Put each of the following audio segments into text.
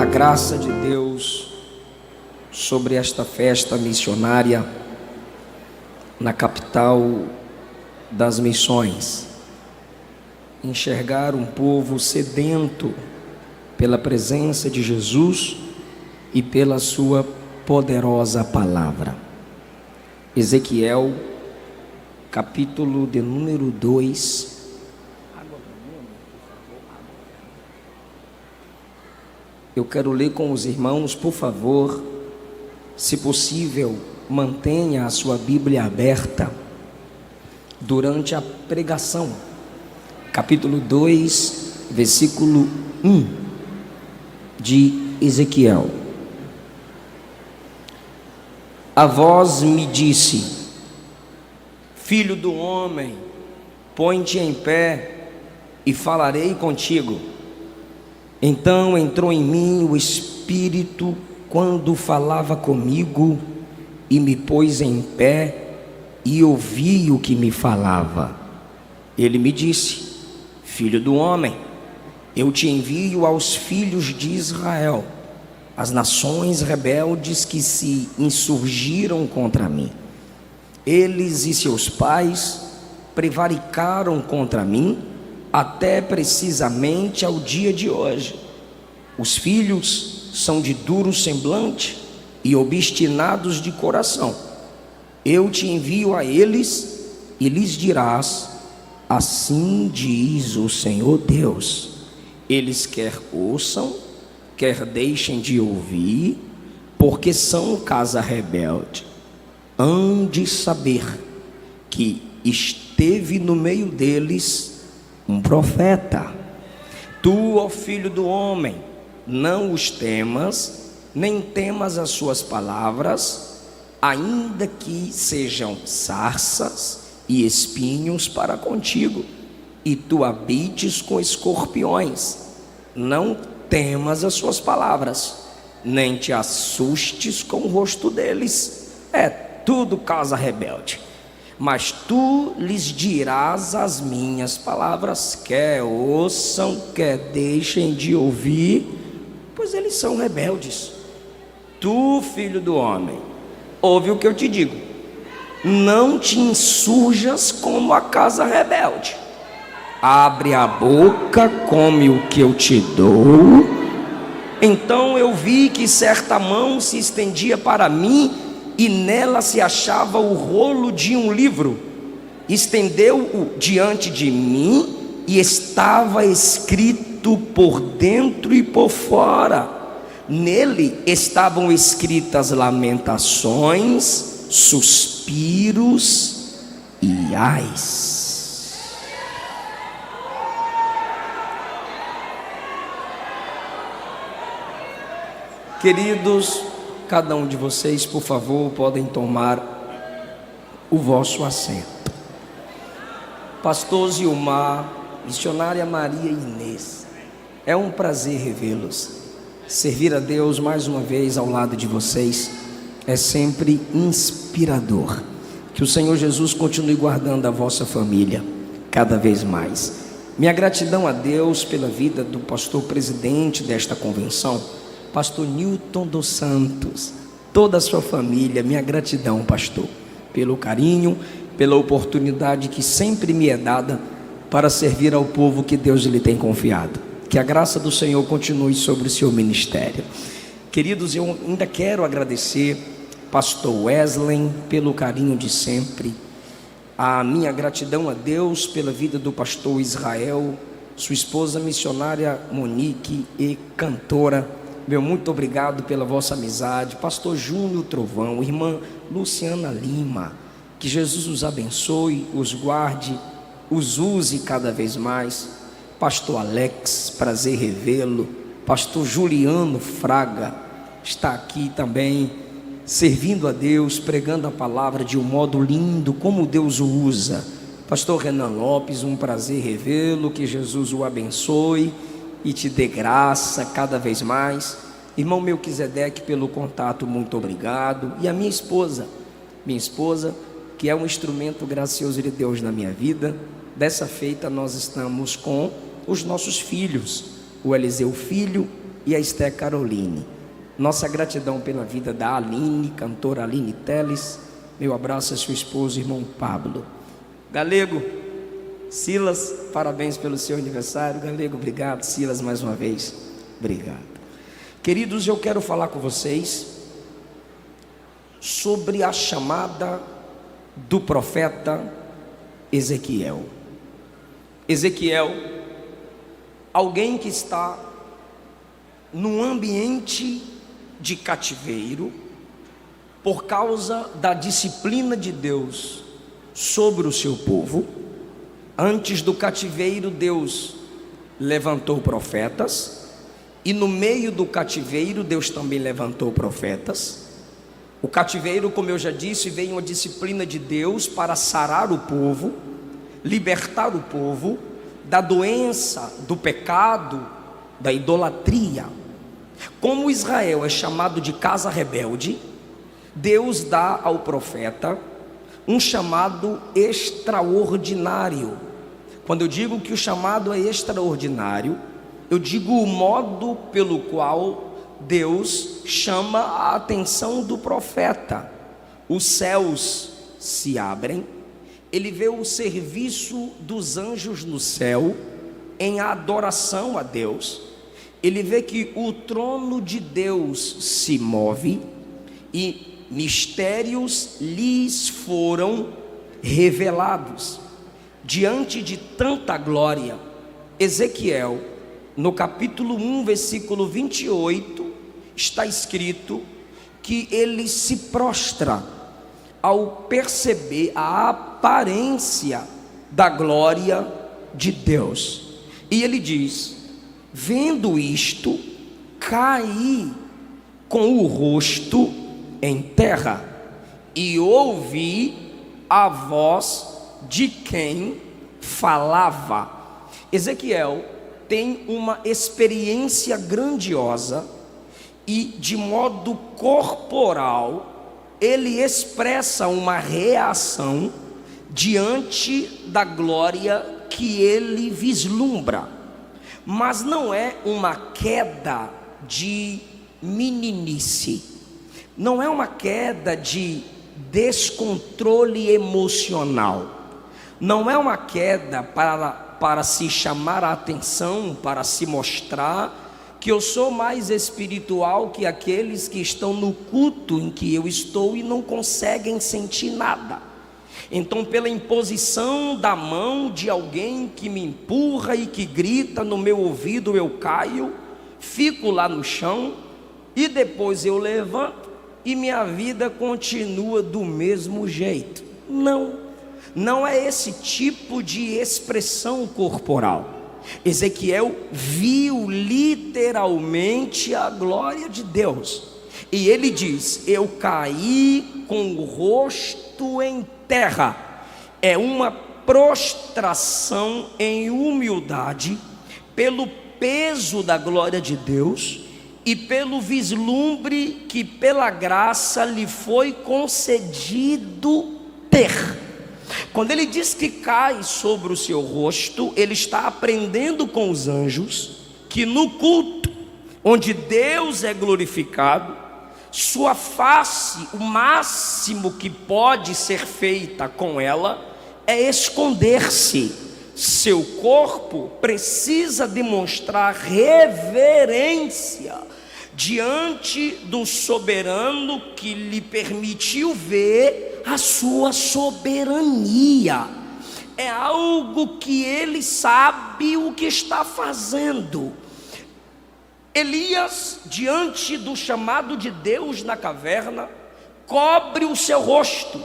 a graça de Deus sobre esta festa missionária na capital das missões. Enxergar um povo sedento pela presença de Jesus e pela sua poderosa palavra. Ezequiel, capítulo de número 2. Eu quero ler com os irmãos, por favor, se possível, mantenha a sua Bíblia aberta durante a pregação. Capítulo 2, versículo 1 de Ezequiel. A voz me disse: Filho do homem, põe-te em pé e falarei contigo. Então entrou em mim o Espírito quando falava comigo e me pôs em pé e ouvi o que me falava. Ele me disse: Filho do homem, eu te envio aos filhos de Israel, as nações rebeldes que se insurgiram contra mim. Eles e seus pais prevaricaram contra mim até precisamente ao dia de hoje. Os filhos são de duro semblante e obstinados de coração. Eu te envio a eles e lhes dirás: assim diz o Senhor Deus. Eles quer ouçam, quer deixem de ouvir, porque são casa rebelde. Hão de saber que esteve no meio deles um profeta. Tu, ó filho do homem, não os temas, nem temas as suas palavras, ainda que sejam sarças e espinhos para contigo, e tu habites com escorpiões. Não temas as suas palavras, nem te assustes com o rosto deles. É tudo casa rebelde. Mas tu lhes dirás as minhas palavras, quer ouçam, quer deixem de ouvir, pois eles são rebeldes. Tu, filho do homem, ouve o que eu te digo: não te insurjas como a casa rebelde. Abre a boca, come o que eu te dou. Então eu vi que certa mão se estendia para mim, e nela se achava o rolo de um livro. Estendeu-o diante de mim, e estava escrito por dentro e por fora. Nele estavam escritas lamentações, suspiros e ais. Queridos, cada um de vocês, por favor, podem tomar o vosso assento. Pastor Zilmar, missionária Maria Inês, é um prazer revê-los. Servir a Deus mais uma vez ao lado de vocês é sempre inspirador. Que o Senhor Jesus continue guardando a vossa família cada vez mais. Minha gratidão a Deus pela vida do pastor presidente desta convenção, pastor Newton dos Santos, toda a sua família. Minha gratidão, pastor, pelo carinho, pela oportunidade que sempre me é dada para servir ao povo que Deus lhe tem confiado. Que a graça do Senhor continue sobre o seu ministério. Queridos, eu ainda quero agradecer pastor Wesley pelo carinho de sempre. A minha gratidão a Deus pela vida do pastor Israel, sua esposa missionária Monique e cantora. Meu muito obrigado pela vossa amizade. Pastor Júnior Trovão, irmã Luciana Lima, que Jesus os abençoe, os guarde, os use cada vez mais. Pastor Alex, prazer revê-lo. Pastor Juliano Fraga está aqui também, servindo a Deus, pregando a palavra de um modo lindo, como Deus o usa. Pastor Renan Lopes, um prazer revê-lo, que Jesus o abençoe e te dê graça cada vez mais. Irmão Melquisedeque, pelo contato, muito obrigado. E a minha esposa, que é um instrumento gracioso de Deus na minha vida. Dessa feita nós estamos com os nossos filhos, o Eliseu Filho e a Esther Caroline. Nossa gratidão pela vida da Aline, cantora Aline Teles. Meu abraço a sua esposa, irmão Pablo. Galego, Silas, parabéns pelo seu aniversário. Galego, obrigado. Silas, mais uma vez, obrigado. Queridos, eu quero falar com vocês sobre a chamada do profeta Ezequiel. Ezequiel, alguém que está num ambiente de cativeiro, por causa da disciplina de Deus sobre o seu povo. Antes do cativeiro, Deus levantou profetas, e no meio do cativeiro, Deus também levantou profetas. O cativeiro, como eu já disse, veio uma disciplina de Deus para sarar o povo, libertar o povo da doença, do pecado, da idolatria. Como Israel é chamado de casa rebelde, Deus dá ao profeta um chamado extraordinário. Quando eu digo que o chamado é extraordinário, eu digo o modo pelo qual Deus chama a atenção do profeta. Os céus se abrem, ele vê o serviço dos anjos no céu em adoração a Deus. Ele vê que o trono de Deus se move e mistérios lhes foram revelados. Diante de tanta glória, Ezequiel, no capítulo 1, versículo 28, está escrito que ele se prostra ao perceber a aparência da glória de Deus. E ele diz: vendo isto, caí com o rosto em terra e ouvi a voz de quem falava. Ezequiel tem uma experiência grandiosa e de modo corporal ele expressa uma reação diante da glória que ele vislumbra. Mas não é uma queda de meninice, não é uma queda de descontrole emocional, não é uma queda para se chamar a atenção, para se mostrar que eu sou mais espiritual que aqueles que estão no culto em que eu estou e não conseguem sentir nada. Então, pela imposição da mão de alguém que me empurra e que grita no meu ouvido, eu caio, fico lá no chão e depois eu levanto e minha vida continua do mesmo jeito. Não é esse tipo de expressão corporal. Ezequiel viu literalmente a glória de Deus, e ele diz: eu caí com o rosto em terra. É uma prostração em humildade pelo peso da glória de Deus e pelo vislumbre que pela graça lhe foi concedido ter. Quando ele diz que cai sobre o seu rosto, ele está aprendendo com os anjos que no culto, onde Deus é glorificado, sua face, o máximo que pode ser feita com ela é esconder-se. Seu corpo precisa demonstrar reverência diante do soberano que lhe permitiu ver a sua soberania. É algo que ele sabe o que está fazendo. Elias, diante do chamado de Deus na caverna, cobre o seu rosto.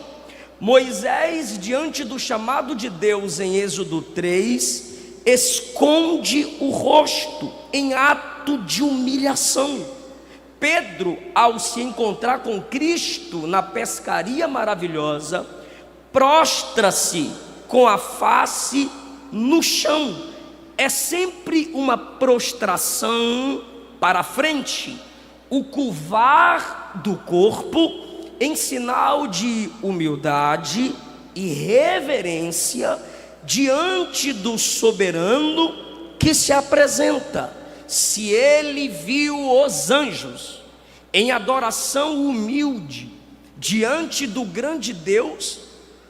Moisés, diante do chamado de Deus em Êxodo 3, esconde o rosto em ato de humilhação. Pedro, ao se encontrar com Cristo na pescaria maravilhosa, prostra-se com a face no chão. É sempre uma prostração para frente, o curvar do corpo em sinal de humildade e reverência diante do soberano que se apresenta. se ele viu os anjos em adoração humilde diante do grande Deus,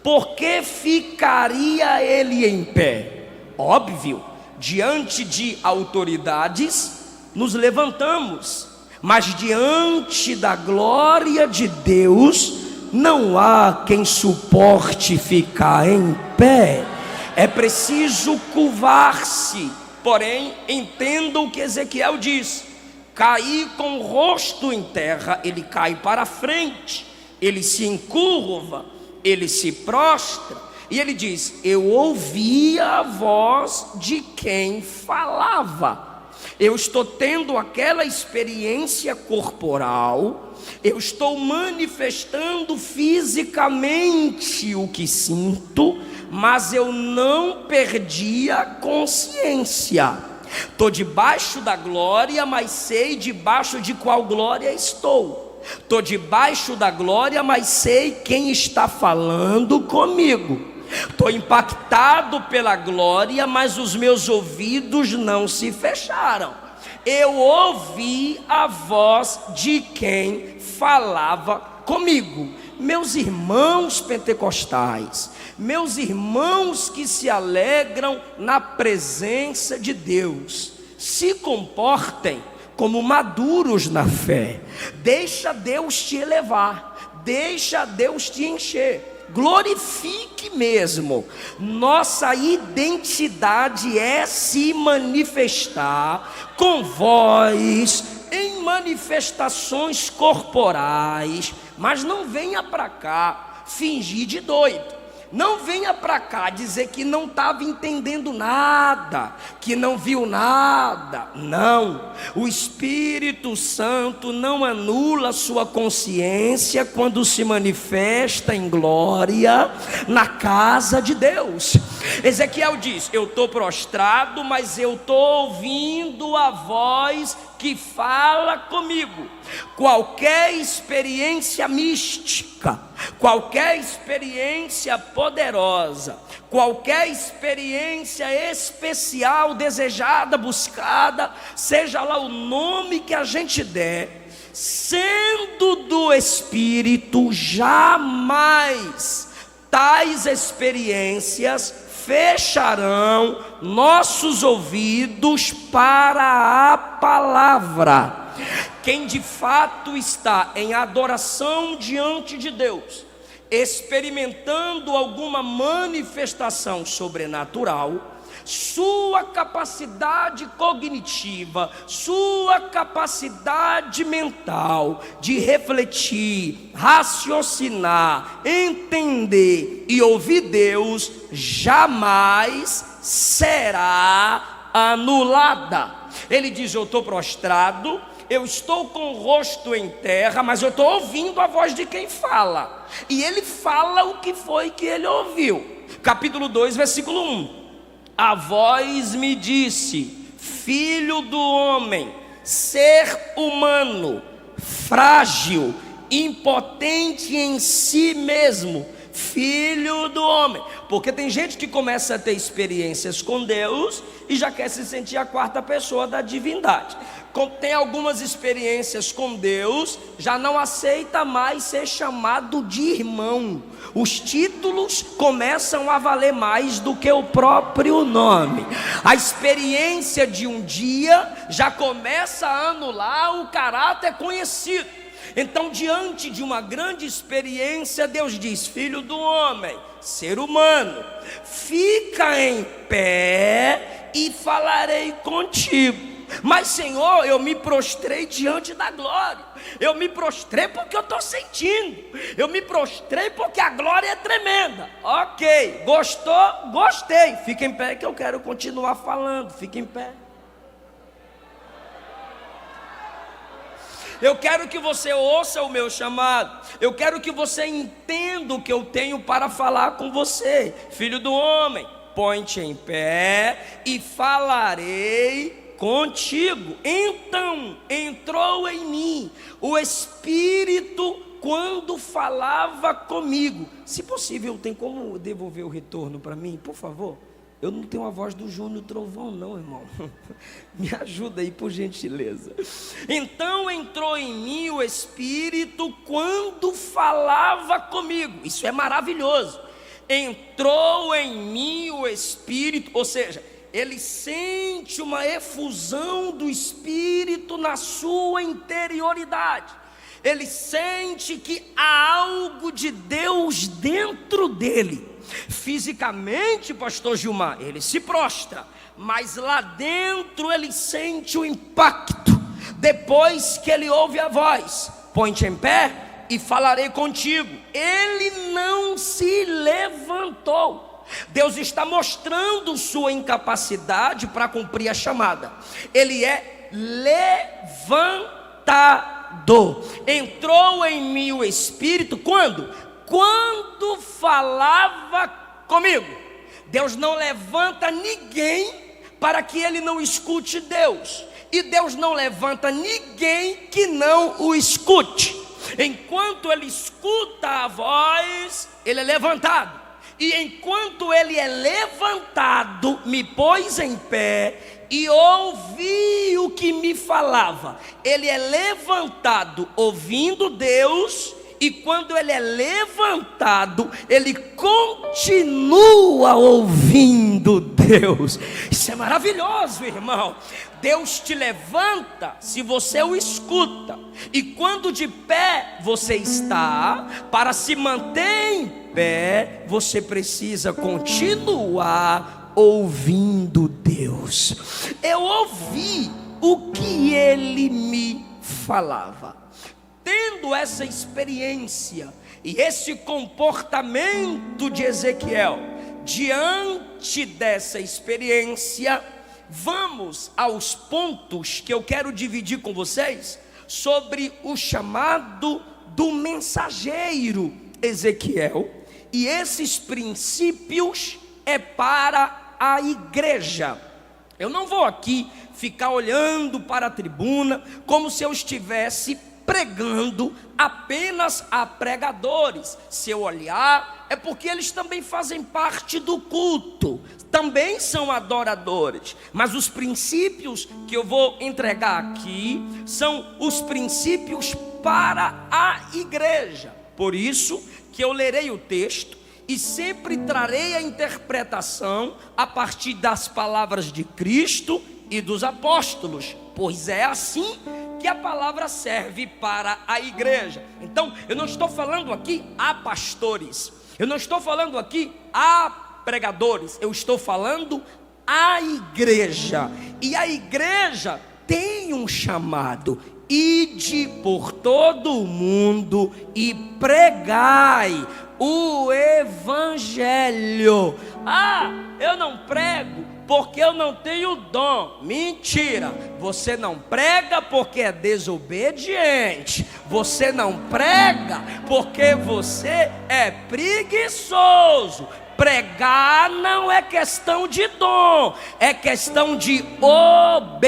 por que ficaria ele em pé? Óbvio, diante de autoridades nos levantamos, mas diante da glória de Deus não há quem suporte ficar em pé. É preciso curvar-se. Porém, entenda o que Ezequiel diz: cair com o rosto em terra. Ele cai para frente, ele se encurva, ele se prostra, e ele diz: eu ouvia a voz de quem falava. Eu estou tendo aquela experiência corporal, eu estou manifestando fisicamente o que sinto, mas eu não perdi a consciência. Estou debaixo da glória, mas sei debaixo de qual glória estou. Estou debaixo da glória, mas sei quem está falando comigo. Estou impactado pela glória, mas os meus ouvidos não se fecharam. Eu ouvi a voz de quem falava comigo. Meus irmãos pentecostais, meus irmãos que se alegram na presença de Deus, se comportem como maduros na fé. Deixa Deus te elevar, deixa Deus te encher. Glorifique mesmo. Nossa identidade é se manifestar com voz, em manifestações corporais. Mas não venha para cá fingir de doido. Não venha para cá dizer que não estava entendendo nada, que não viu nada. Não, o Espírito Santo não anula sua consciência quando se manifesta em glória na casa de Deus. Ezequiel diz: eu estou prostrado, mas eu estou ouvindo a voz que fala comigo. Qualquer experiência mística, qualquer experiência poderosa, qualquer experiência especial, desejada, buscada, seja lá o nome que a gente der, sendo do Espírito, jamais tais experiências fecharão nossos ouvidos para a palavra. Quem de fato está em adoração diante de Deus, experimentando alguma manifestação sobrenatural, sua capacidade cognitiva, sua capacidade mental de refletir, raciocinar, entender e ouvir Deus, jamais será anulada. Ele diz: eu estou prostrado, eu estou com o rosto em terra, mas eu estou ouvindo a voz de quem fala. E ele fala o que foi que ele ouviu. Capítulo 2, versículo 1. A voz me disse: filho do homem, ser humano, frágil, impotente em si mesmo, filho do homem. Porque tem gente que começa a ter experiências com Deus e já quer se sentir a quarta pessoa da divindade. Tem algumas experiências com Deus, já não aceita mais ser chamado de irmão. Os títulos começam a valer mais do que o próprio nome. A experiência de um dia já começa a anular o caráter conhecido. Então, diante de uma grande experiência, Deus diz: filho do homem, ser humano, fica em pé e falarei contigo. Mas, Senhor, eu me prostrei diante da glória. Eu me prostrei porque eu estou sentindo. Eu me prostrei porque a glória é tremenda. Ok, gostou? Gostei. Fica em pé que eu quero continuar falando. Fica em pé. Eu quero que você ouça o meu chamado. Eu quero que você entenda o que eu tenho para falar com você. Filho do homem, põe-te em pé e falarei contigo. Então entrou em mim o Espírito quando falava comigo. Se possível, tem como devolver o retorno para mim, por favor? Eu não tenho a voz do Júnior Trovão não, irmão. Me ajuda aí, por gentileza. Então entrou em mim o Espírito quando falava comigo. Isso é maravilhoso. Entrou em mim o Espírito, ou seja, ele sente uma efusão do Espírito na sua interioridade. Ele sente que há algo de Deus dentro dele. Fisicamente, pastor Gilmar, ele se prostra, mas lá dentro ele sente o impacto. Depois que ele ouve a voz: põe-te em pé e falarei contigo. Ele não se levantou. Deus está mostrando sua incapacidade para cumprir a chamada. Ele é levantado. Entrou em mim o Espírito quando? Quando falava comigo. Deus não levanta ninguém para que ele não escute Deus, e Deus não levanta ninguém que não o escute. Enquanto ele escuta a voz, ele é levantado. E enquanto ele é levantado, me pôs em pé e ouvi o que me falava. Ele é levantado ouvindo Deus, e quando ele é levantado, ele continua ouvindo Deus. Isso é maravilhoso, irmão. Deus te levanta se você o escuta, e quando de pé você está, para se manter em pé, você precisa continuar ouvindo Deus. Eu ouvi o que ele me falava. Tendo essa experiência e esse comportamento de Ezequiel, diante dessa experiência, vamos aos pontos que eu quero dividir com vocês sobre o chamado do mensageiro Ezequiel. E esses princípios é para a igreja. Eu não vou aqui ficar olhando para a tribuna como se eu estivesse pregando apenas a pregadores. Se eu olhar, é porque eles também fazem parte do culto, também são adoradores. Mas os princípios que eu vou entregar aqui são os princípios para a igreja. Por isso que eu lerei o texto e sempre trarei a interpretação a partir das palavras de Cristo e dos apóstolos, pois é assim que a palavra serve para a igreja. Então, eu não estou falando aqui a pastores, eu não estou falando aqui a pregadores, eu estou falando a igreja. E a igreja tem um chamado: ide por todo o mundo e pregai o evangelho. Eu não prego porque eu não tenho dom. Mentira. Você não prega porque é desobediente. Você não prega porque você é preguiçoso. Pregar não é questão de dom, é questão de obediência.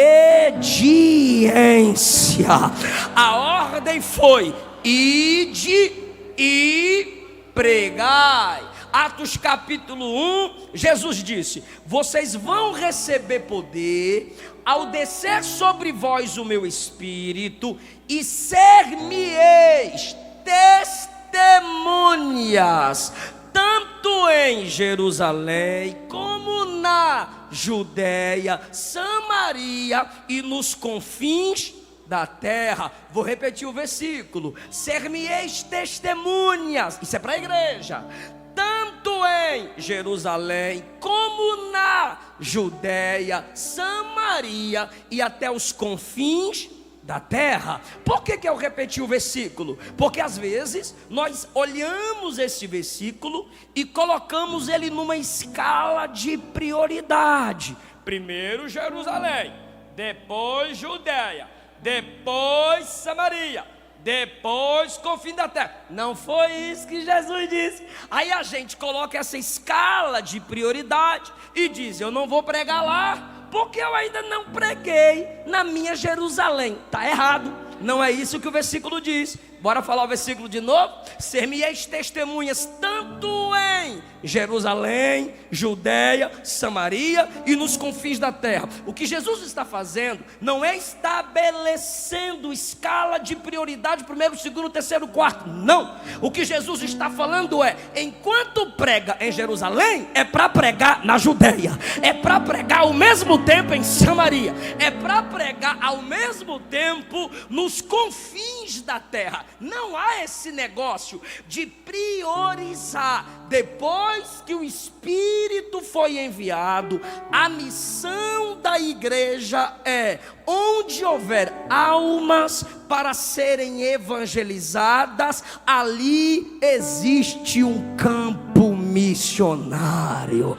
A ordem foi: ide e pregai. Atos capítulo 1, Jesus disse: vocês vão receber poder ao descer sobre vós o meu Espírito, e ser-me-eis testemunhas, tanto em Jerusalém como na Judéia, Samaria e nos confins da terra. Vou repetir o versículo: ser-me-eis testemunhas. Isso é para a igreja. Tanto em Jerusalém como na Judéia, Samaria e até os confins da terra. Por que eu repeti o versículo? Porque às vezes nós olhamos esse versículo e colocamos ele numa escala de prioridade. Primeiro Jerusalém, depois Judéia, depois Samaria, depois confim da terra. Não foi isso que Jesus disse. Aí a gente coloca essa escala de prioridade e diz: eu não vou pregar lá porque eu ainda não preguei na minha Jerusalém. Está errado, não é isso que o versículo diz. Bora falar o versículo de novo? Ser-me-eis testemunhas tanto em Jerusalém, Judeia, Samaria e nos confins da terra. O que Jesus está fazendo não é estabelecendo escala de prioridade, primeiro, segundo, terceiro, quarto. Não. O que Jesus está falando é, enquanto prega em Jerusalém, é para pregar na Judeia, é para pregar ao mesmo tempo em Samaria, é para pregar ao mesmo tempo nos confins da terra. Não há esse negócio de priorizar. Depois que o Espírito foi enviado, a missão da igreja é: onde houver almas para serem evangelizadas, ali existe um campo missionário.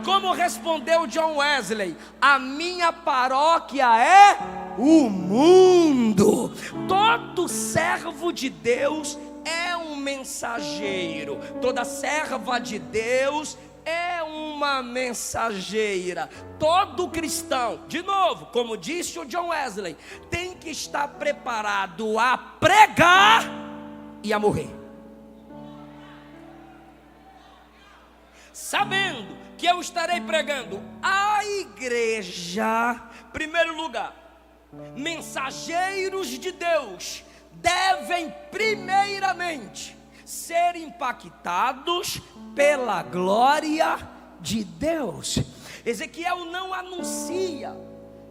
Como respondeu John Wesley: a minha paróquia é o mundo. Todo servo de Deus é um mensageiro, toda serva de Deus é uma mensageira. Todo cristão, de novo, como disse o John Wesley, tem que estar preparado a pregar e a morrer, sabendo que eu estarei pregando a igreja. Primeiro lugar, mensageiros de Deus devem primeiramente ser impactados pela glória de Deus. Ezequiel não anuncia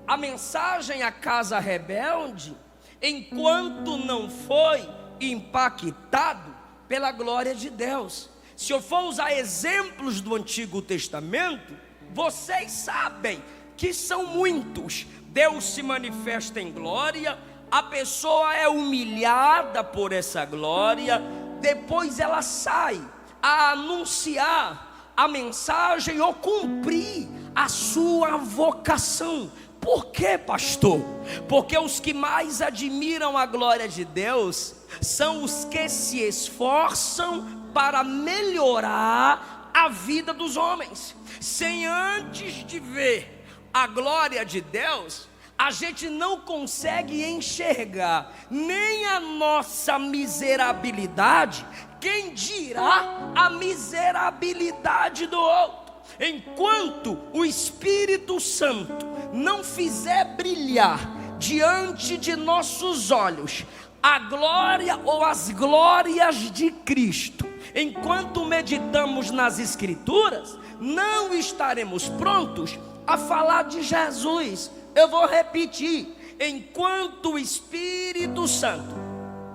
a mensagem à casa rebelde enquanto não foi impactado pela glória de Deus. Se eu for usar exemplos do Antigo Testamento, vocês sabem que são muitos. Deus se manifesta em glória, a pessoa é humilhada por essa glória, depois ela sai a anunciar a mensagem ou cumprir a sua vocação. Por quê, pastor? Porque os que mais admiram a glória de Deus são os que se esforçam para melhorar a vida dos homens. Sem antes de ver a glória de Deus, a gente não consegue enxergar nem a nossa miserabilidade, quem dirá a miserabilidade do outro. Enquanto o Espírito Santo não fizer brilhar diante de nossos olhos a glória ou as glórias de Cristo, enquanto meditamos nas Escrituras, não estaremos prontos a falar de Jesus. Eu vou repetir: enquanto o Espírito Santo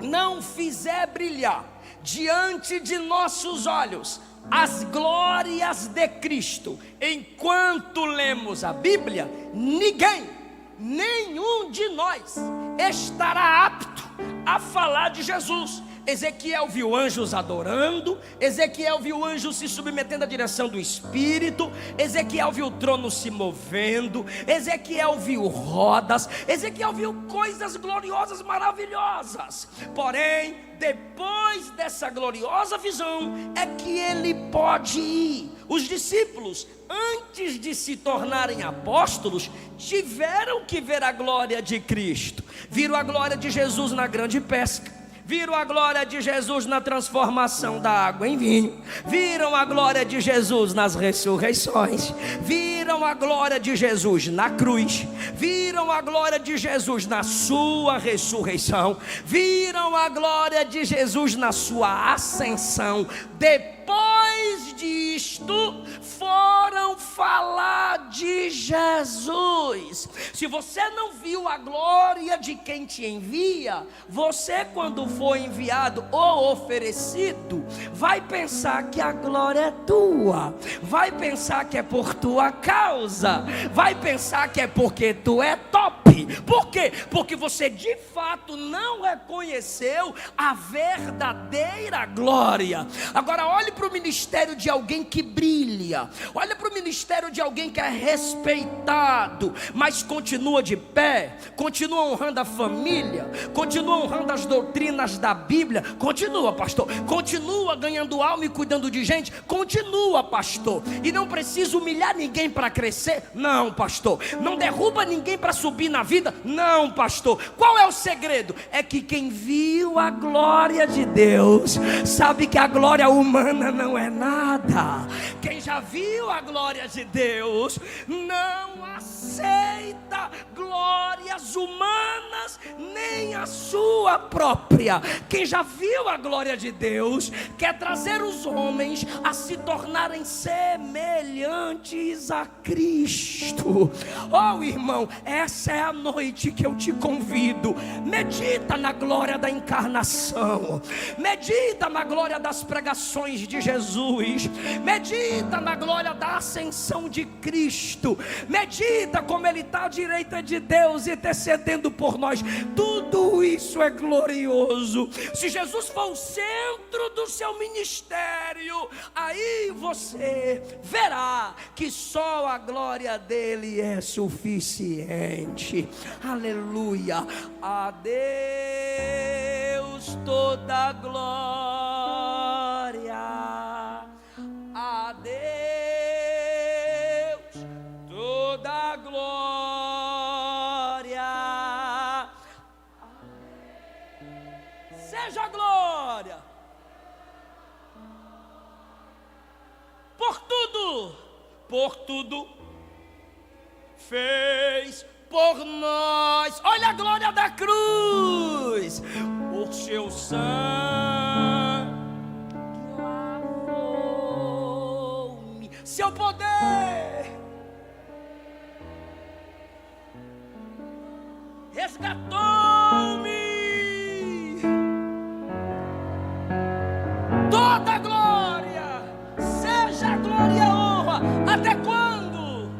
não fizer brilhar diante de nossos olhos as glórias de Cristo, enquanto lemos a Bíblia, nenhum de nós estará apto a falar de Jesus. Ezequiel viu anjos adorando, Ezequiel viu anjos se submetendo à direção do Espírito, Ezequiel viu o trono se movendo, Ezequiel viu rodas, Ezequiel viu coisas gloriosas, maravilhosas. Porém, depois dessa gloriosa visão, é que ele pode ir. Os discípulos, antes de se tornarem apóstolos, tiveram que ver a glória de Cristo. Viram a glória de Jesus na grande pesca, viram a glória de Jesus na transformação da água em vinho, viram a glória de Jesus nas ressurreições, viram a glória de Jesus na cruz, viram a glória de Jesus na sua ressurreição, viram a glória de Jesus na sua ascensão. Depois disto, foram falar de Jesus. Se você não viu a glória de quem te envia, você, quando for enviado ou oferecido, vai pensar que a glória é tua, vai pensar que é por tua causa, vai pensar que é porque tu é top. Por quê? Porque você de fato não reconheceu a verdadeira glória. Agora olhe para o ministério ministério de alguém que brilha. Olha para o ministério de alguém que é respeitado, mas continua de pé, continua honrando a família, continua honrando as doutrinas da Bíblia. Continua, pastor. Continua ganhando alma e cuidando de gente. Continua, pastor. E não precisa humilhar ninguém para crescer. Não, pastor. Não derruba ninguém para subir na vida. Não, pastor. Qual é o segredo? É que quem viu a glória de Deus sabe que a glória humana não é nada. Quem já viu a glória de Deus não aceita glórias humanas, nem a sua própria. Quem já viu a glória de Deus quer trazer os homens a se tornarem semelhantes a Cristo. Oh, irmão, essa é a noite que eu te convido. Medita na glória da encarnação, medita na glória das pregações de Jesus, medita na glória da ascensão de Cristo, medita como Ele está à direita de Deus intercedendo por nós. Tudo isso é glorioso. Se Jesus for o centro do seu ministério, aí você verá que só a glória dele é suficiente. Aleluia. A Deus toda glória, a Deus toda glória, seja glória por tudo fez por nós. Olha a glória da cruz, por seu sangue lavou-me, seu poder resgatou-me. Toda glória, seja glória e honra, até quando?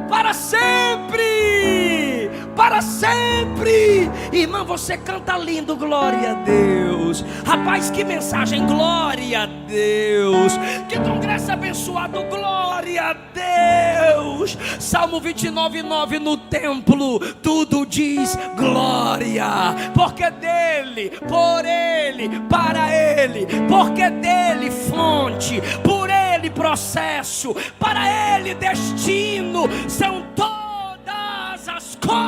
Para sempre, para sempre. Irmã, você canta lindo, glória a Deus. Rapaz, que mensagem, glória a Deus. Que congresso abençoado, glória a Deus. Salmo 29:9 no templo, tudo diz glória. Porque dele, por ele, para ele, porque dele fonte, por ele processo, para ele destino, são todas as coisas.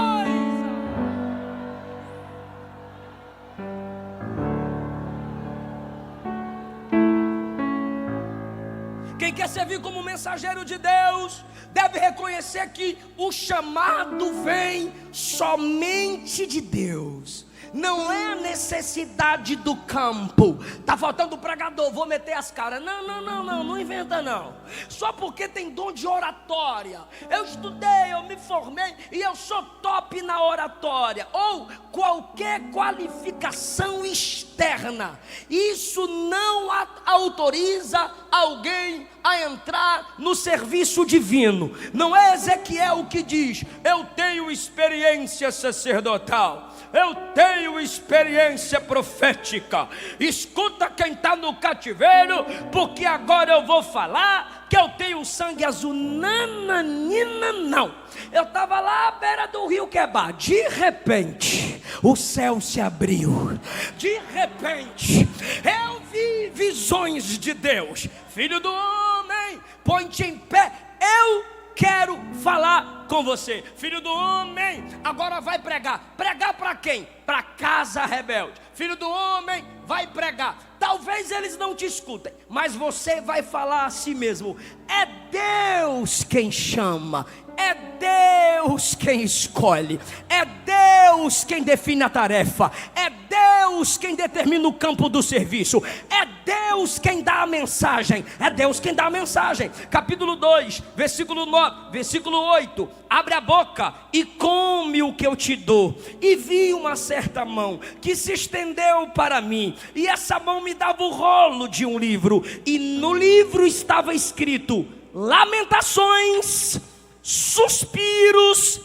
Quem quer servir como mensageiro de Deus deve reconhecer que o chamado vem somente de Deus. Não é a necessidade do campo. Está faltando pregador, vou meter as caras. Não inventa não. Só porque tem dom de oratória. Eu estudei, eu me formei e eu sou top na oratória. Ou qualquer qualificação externa. Isso não autoriza alguém a entrar no serviço divino. Não é Ezequiel que diz: eu tenho experiência sacerdotal, eu tenho experiência profética. Escuta quem está no cativeiro, porque agora eu vou falar que eu tenho sangue azul. Nananina, não. Eu estava lá à beira do rio Quebar. De repente, o céu se abriu. De repente, eu vi visões de Deus. Filho do homem, põe-te em pé. Eu quero falar com você. Filho do homem, agora vai pregar. Pregar para quem? Para casa rebelde. Filho do homem, vai pregar. Talvez eles não te escutem, mas você vai falar a si mesmo. É Deus quem chama, é Deus quem escolhe, é Deus quem define a tarefa, é Deus quem determina o campo do serviço, é Deus quem dá a mensagem, é Deus quem dá a mensagem. Capítulo 2, versículo 9, versículo 8. Abre a boca e come o que eu te dou. E vi uma certa mão que se estendeu para mim, e essa mão me dava o rolo de um livro, e no livro estava escrito lamentações, suspiros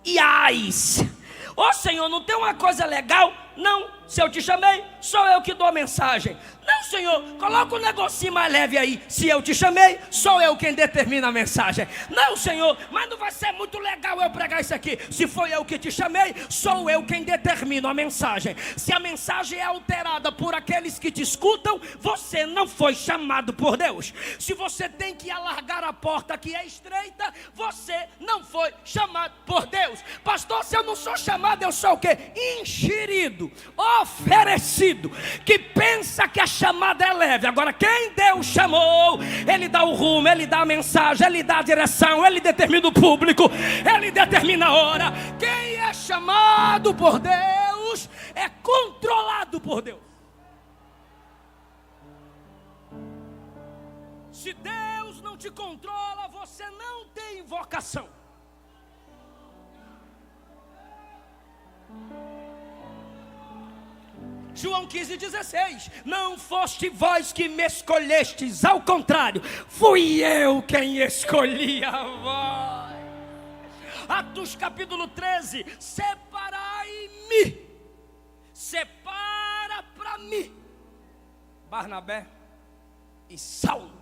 e ais. Ô Senhor, não tem uma coisa legal? Não, se eu te chamei, sou eu que dou a mensagem. Não, Senhor, coloca um negocinho mais leve aí. Se eu te chamei, sou eu quem determina a mensagem. Não, Senhor, mas não vai ser muito legal eu pregar isso aqui. Se foi eu que te chamei, sou eu quem determina a mensagem. Se a mensagem é alterada por aqueles que te escutam, você não foi chamado por Deus. Se você tem que alargar a porta que é estreita, você não foi chamado por Deus. Pastor, se eu não sou chamado, eu sou o quê? Enxerido, oferecido, que pensa que a chamada é leve. Agora quem Deus chamou, Ele dá o rumo, Ele dá a mensagem, Ele dá a direção, Ele determina o público, Ele determina a hora. Quem é chamado por Deus é controlado por Deus. Se Deus não te controla, você não tem vocação. João 15,16: não foste vós que me escolhestes, ao contrário, fui eu quem escolhi a vós. Atos capítulo 13: separai-me, separa para mim Barnabé e Saulo.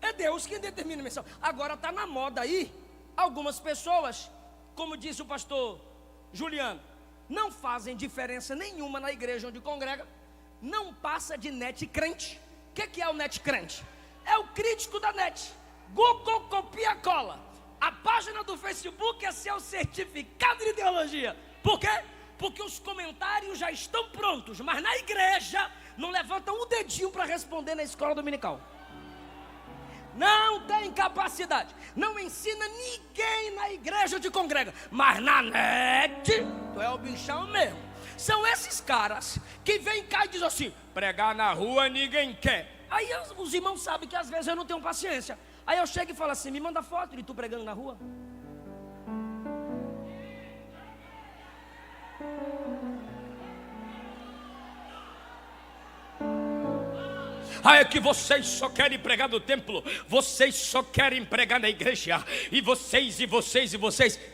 É Deus quem determina a missão. Agora está na moda aí, algumas pessoas, como disse o pastor Juliano, não fazem diferença nenhuma na igreja onde congrega, não passa de net crente. O que é o net crente? É o crítico da net. Google copia cola. A página do Facebook é seu certificado de ideologia. Por quê? Porque os comentários já estão prontos, mas na igreja não levantam um dedinho para responder na escola dominical. Não tem capacidade, não ensina ninguém na igreja onde congrega, mas na net, tu é o bichão mesmo. São esses caras que vêm cá e dizem assim: pregar na rua ninguém quer. Aí os irmãos sabem que às vezes eu não tenho paciência. Aí eu chego e falo assim: me manda foto de tu pregando na rua. Ah, é que vocês só querem pregar no templo, vocês só querem pregar na igreja, e vocês.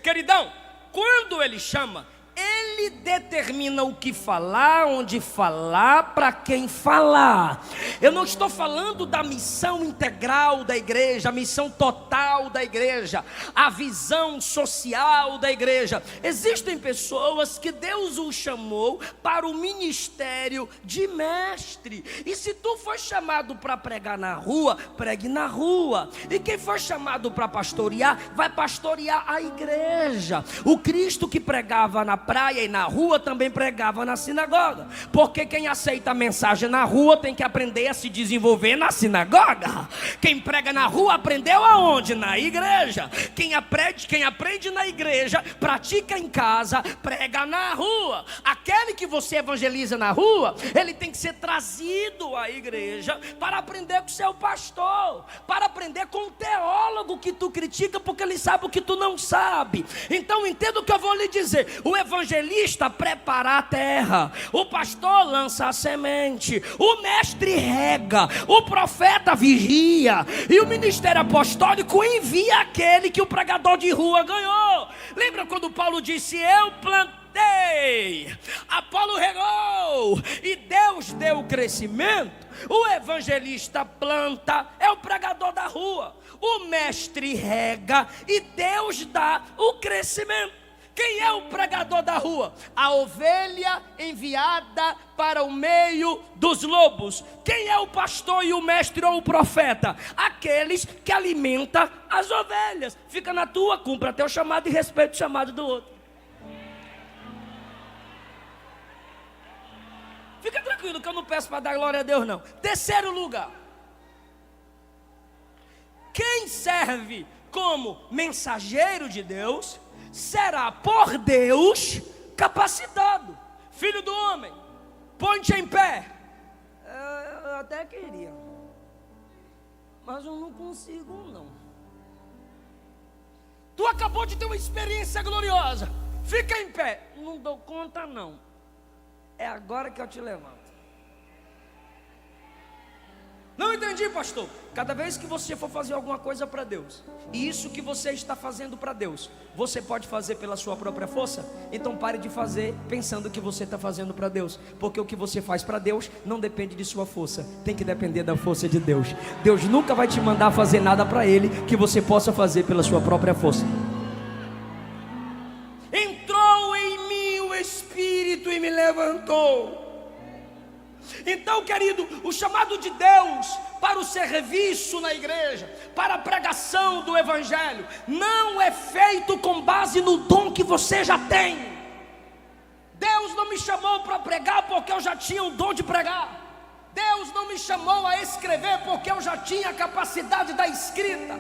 Queridão, quando Ele chama, Ele determina o que falar, onde falar, para quem falar. Eu não estou falando da missão integral da igreja, a missão total da igreja, a visão social da igreja. Existem pessoas que Deus os chamou para o ministério de mestre. E se tu for chamado para pregar na rua, pregue na rua. E quem for chamado para pastorear, vai pastorear a igreja. O Cristo que pregava na praia e na rua também pregava na sinagoga, porque quem aceita a mensagem na rua tem que aprender a se desenvolver na sinagoga. Quem prega na rua aprendeu aonde? Na igreja. Quem aprende na igreja, pratica em casa, prega na rua. Aquele que você evangeliza na rua, ele tem que ser trazido à igreja para aprender com o seu pastor, para aprender com o teólogo que tu critica, porque ele sabe o que tu não sabe. Então entenda o que eu vou lhe dizer: o evangelista prepara a terra, o pastor lança a semente, o mestre rega, o profeta vigia, e o ministério apostólico envia aquele que o pregador de rua ganhou. Lembra quando Paulo disse: eu plantei, Apolo regou e Deus deu o crescimento? O evangelista planta, é o pregador da rua. O mestre rega e Deus dá o crescimento. Quem é o pregador da rua? A ovelha enviada para o meio dos lobos. Quem é o pastor e o mestre ou o profeta? Aqueles que alimentam as ovelhas. Fica na tua, cumpra teu chamado e respeita o chamado do outro. Fica tranquilo que eu não peço para dar glória a Deus não. Terceiro lugar: quem serve como mensageiro de Deus será por Deus capacitado. Filho do homem, põe-te em pé. Eu até queria, mas eu não consigo não. Tu acabou de ter uma experiência gloriosa, fica em pé. Não dou conta não. É agora que eu te levanto. Não, entendi, pastor. Cada vez que você for fazer alguma coisa para Deus, e isso que você está fazendo para Deus, você pode fazer pela sua própria força, então pare de fazer pensando que você está fazendo para Deus, porque o que você faz para Deus não depende de sua força, tem que depender da força de Deus. Deus nunca vai te mandar fazer nada para Ele que você possa fazer pela sua própria força. Entrou em mim o Espírito e me levantou. Então, querido, o chamado de Deus para o serviço na igreja, para a pregação do Evangelho, não é feito com base no dom que você já tem. Deus não me chamou para pregar porque eu já tinha o dom de pregar. Deus não me chamou a escrever porque eu já tinha a capacidade da escrita.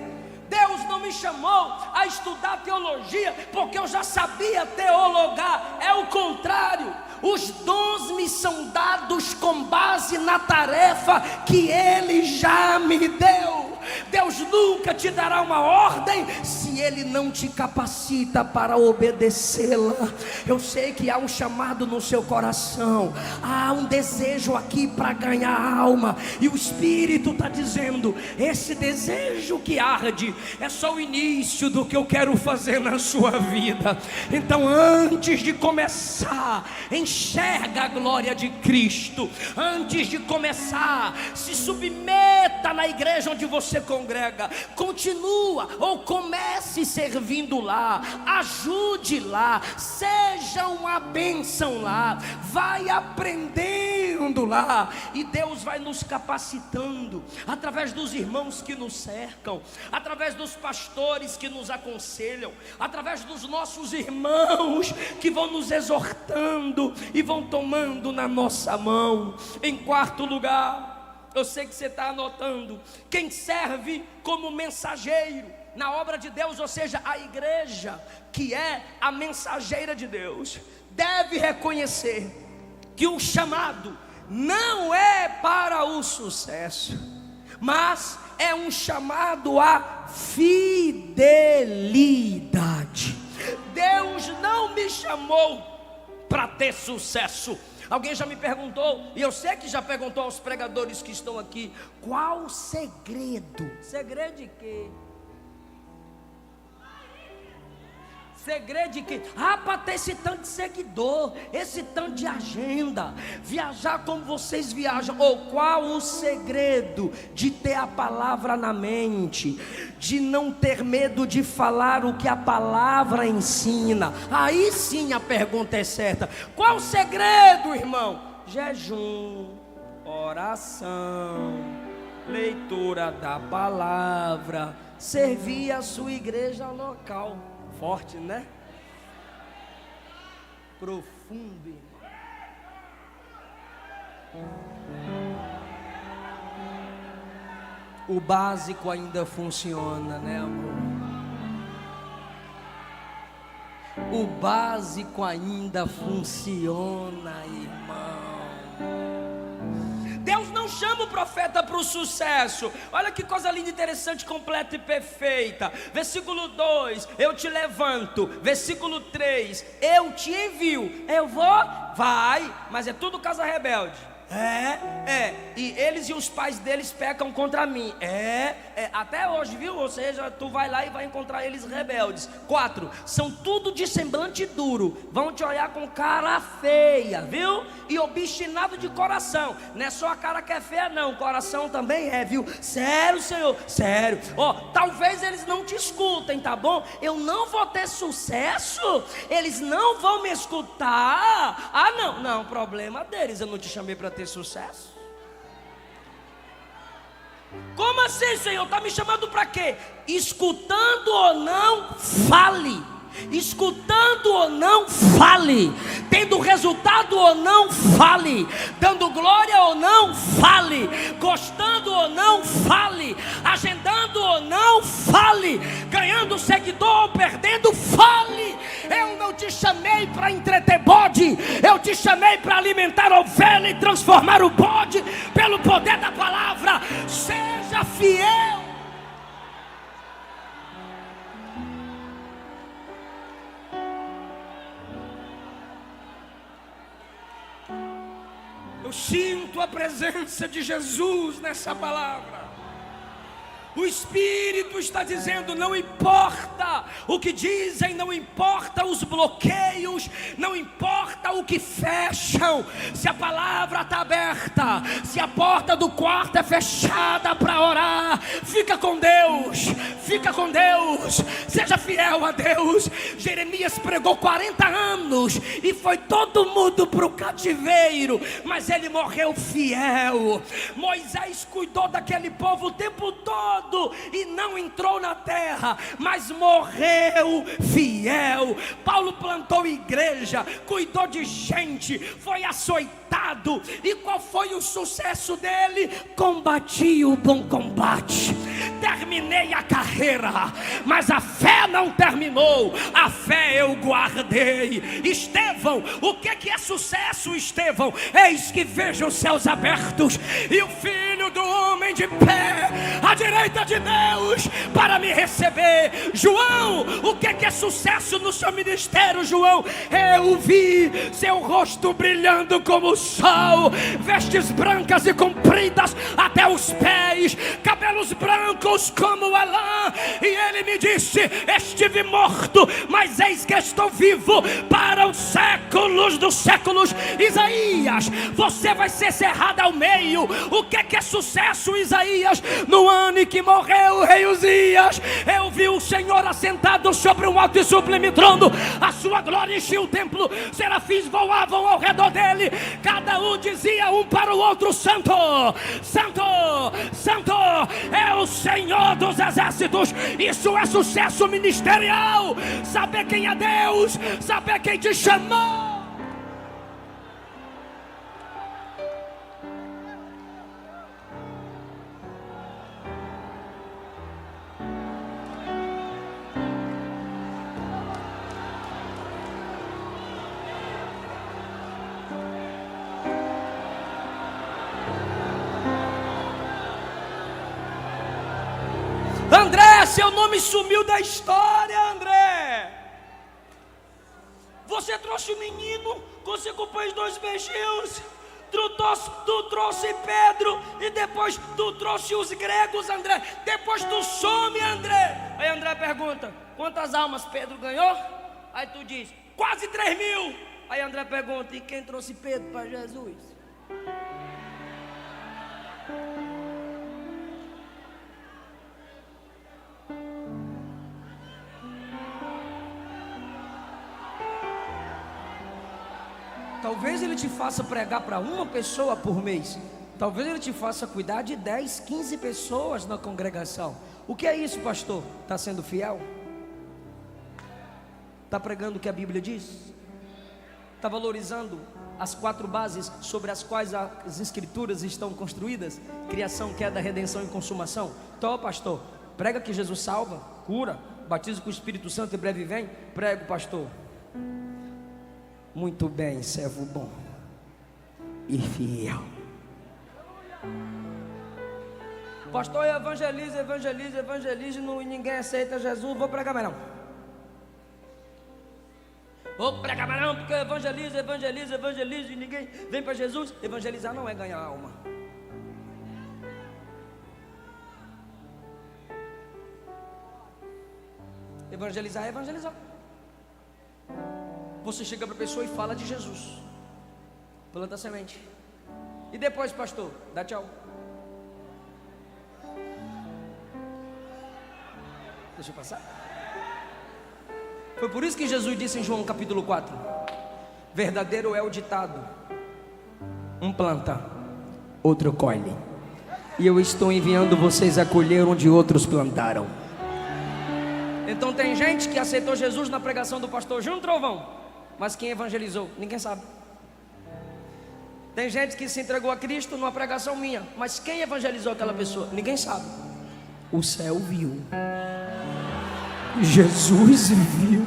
Deus não me chamou a estudar teologia porque eu já sabia teologar. É o contrário. Os dons me são dados com base na tarefa que Ele já me deu. Deus nunca te dará uma ordem se Ele não te capacita para obedecê-la. Eu sei que há um chamado no seu coração, há um desejo aqui para ganhar alma, e o Espírito está dizendo: esse desejo que arde é só o início do que eu quero fazer na sua vida. Então, antes de começar, enxerga a glória de Cristo. Antes de começar, se submeta na igreja onde você congrega. Continua ou comece servindo lá. Ajude lá. Seja uma bênção lá. Vai aprendendo lá. E Deus vai nos capacitando através dos irmãos que nos cercam, através dos pastores que nos aconselham, através dos nossos irmãos que vão nos exortando e vão tomando na nossa mão. Em quarto lugar, eu sei que você está anotando, quem serve como mensageiro na obra de Deus, ou seja, a igreja que é a mensageira de Deus, deve reconhecer que o chamado não é para o sucesso, mas é um chamado à fidelidade. Deus não me chamou para ter sucesso. Alguém já me perguntou, e eu sei que já perguntou aos pregadores que estão aqui: qual o segredo? Segredo de quê? Segredo de quê? Para ter esse tanto de seguidor, esse tanto de agenda, viajar como vocês viajam. Ou qual o segredo de ter a palavra na mente, de não ter medo de falar o que a palavra ensina? Aí sim a pergunta é certa. Qual o segredo, irmão? Jejum, oração, leitura da palavra, servir a sua igreja local. Forte, né? Profundo, irmão. O básico ainda funciona, né, amor? O básico ainda funciona, irmão. Deus não chama o profeta para o sucesso. Olha que coisa linda, interessante, completa e perfeita. Versículo 2, eu te levanto. Versículo 3, eu te envio. Eu vou? Vai, mas é tudo casa rebelde. E eles e os pais deles pecam contra mim. Até hoje, viu? Ou seja, tu vai lá e vai encontrar eles rebeldes. 4, são tudo de semblante duro, vão te olhar com cara feia, viu? E obstinado de coração. Não é só a cara que é feia não, o coração também é, viu? Sério, Senhor, sério. Talvez eles não te escutem, tá bom? Eu não vou ter sucesso, eles não vão me escutar. Não, problema deles, eu não te chamei para ter sucesso. Como assim, Senhor? Está me chamando para quê? Escutando ou não, fale. Escutando ou não, fale. Tendo resultado ou não, fale. Dando glória ou não, fale. Gostando ou não, fale. Agendando ou não, fale. Ganhando seguidor ou perdendo, fale. Eu não te chamei para entreter bode, eu te chamei para alimentar a ovelha e transformar o bode pelo poder da palavra. Seja fiel. Eu sinto a presença presença de Jesus nessa palavra. O Espírito está dizendo: não importa o que dizem, não importa os bloqueios, não importa o que fecham, se a palavra está aberta, se a porta do quarto é fechada para orar, fica com Deus, seja fiel a Deus. Jeremias pregou 40 anos e foi todo mundo para o cativeiro, mas ele morreu fiel. Moisés cuidou daquele povo o tempo todo e não entrou na terra, mas morreu fiel. Paulo plantou igreja, cuidou de gente, foi açoitado, e qual foi o sucesso dele? Combati o bom combate, terminei a carreira, mas a fé não terminou, a fé eu guardei. Estevão, o que é sucesso, Estevão? Eis que vejo os céus abertos e o Filho do Homem de pé à direita de Deus para me receber. João, o que é sucesso no seu ministério, João? Eu vi seu rosto brilhando como o sol, vestes brancas e compridas até os pés, cabelos brancos como a lã, e ele me disse: estive morto, mas eis que estou vivo para os séculos dos séculos. Isaías, você vai ser cerrado ao meio. O que é sucesso, Isaías? No ano em que morreu o rei Uzias, eu vi o Senhor assentado sobre um alto e sublime trono, a sua glória enchia o templo, serafins voavam ao redor dele, cada um dizia um para o outro: santo, santo, santo é o Senhor dos exércitos. Isso é sucesso ministerial, saber quem é Deus, saber quem te chamou. André, seu nome sumiu da história, André. Você trouxe o menino, conseguiu pôr 2 beijinhos, tu trouxe Pedro, e depois tu trouxe os gregos, André. Depois tu some, André. Aí André pergunta: quantas almas Pedro ganhou? Aí tu diz: quase 3.000. Aí André pergunta: e quem trouxe Pedro para Jesus? Talvez ele te faça pregar para uma pessoa por mês. Talvez ele te faça cuidar de 10, 15 pessoas na congregação. O que é isso, pastor? Está sendo fiel? Está pregando o que a Bíblia diz? Está valorizando as 4 bases sobre as quais as escrituras estão construídas? Criação, queda, redenção e consumação. Então, pastor, prega que Jesus salva, cura, batiza com o Espírito Santo e breve vem. Prego, pastor. Muito bem, servo bom e fiel. Pastor, evangeliza e ninguém aceita Jesus. Vou pregar mais não. Vou pregar mais não, porque evangeliza e ninguém vem para Jesus. Evangelizar não é ganhar alma. Evangelizar é evangelizar. Você chega para a pessoa e fala de Jesus, planta a semente, e depois, pastor, dá tchau. Deixa eu passar. Foi por isso que Jesus disse em João capítulo 4: verdadeiro é o ditado, um planta, outro colhe, e eu estou enviando vocês a colher onde outros plantaram. Então tem gente que aceitou Jesus na pregação do pastor Júnior Trovão, mas quem evangelizou? Ninguém sabe. Tem gente que se entregou a Cristo numa pregação minha, mas quem evangelizou aquela pessoa? Ninguém sabe. O céu viu, Jesus viu.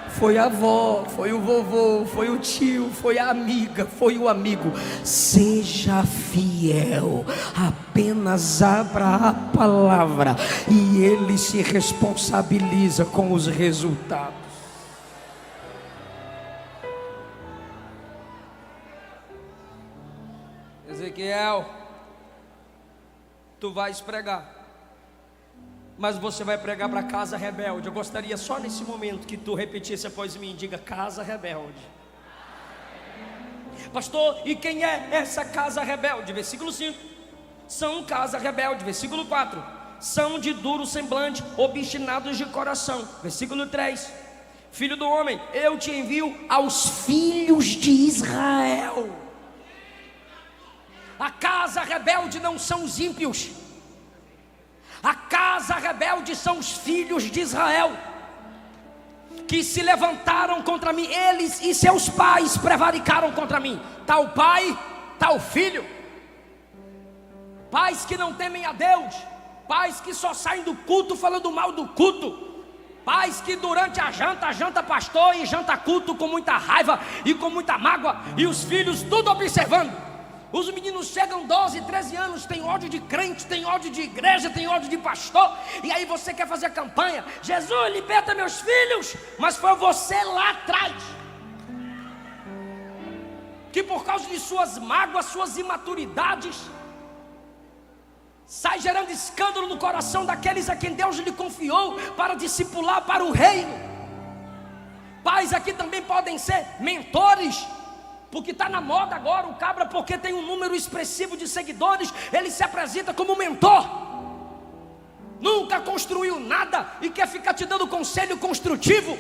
Foi a avó, foi o vovô, foi o tio, foi a amiga, foi o amigo. Seja fiel, apenas abra a palavra e ele se responsabiliza com os resultados. Ezequiel, tu vais pregar, mas você vai pregar para casa rebelde. Eu gostaria só nesse momento que tu repetisse após mim, diga: casa rebelde. Pastor, e quem é essa casa rebelde? Versículo 5, são casa rebelde. Versículo 4, são de duro semblante, obstinados de coração. Versículo 3, filho do homem, eu te envio aos filhos de Israel. A casa rebelde não são os ímpios, a casa rebelde são os filhos de Israel, que se levantaram contra mim. Eles e seus pais prevaricaram contra mim. Tal pai, tal filho. Pais que não temem a Deus, pais que só saem do culto falando mal do culto, pais que durante a janta pastor e janta culto com muita raiva e com muita mágoa, e os filhos tudo observando. Os meninos chegam 12, 13 anos, tem ódio de crente, tem ódio de igreja, tem ódio de pastor. E aí você quer fazer campanha: Jesus, liberta meus filhos. Mas foi você lá atrás que por causa de suas mágoas, suas imaturidades, sai gerando escândalo no coração daqueles a quem Deus lhe confiou para discipular para o reino. Pais aqui também podem ser mentores, porque está na moda agora o cabra, porque tem um número expressivo de seguidores, ele se apresenta como mentor. Nunca construiu nada e quer ficar te dando conselho construtivo.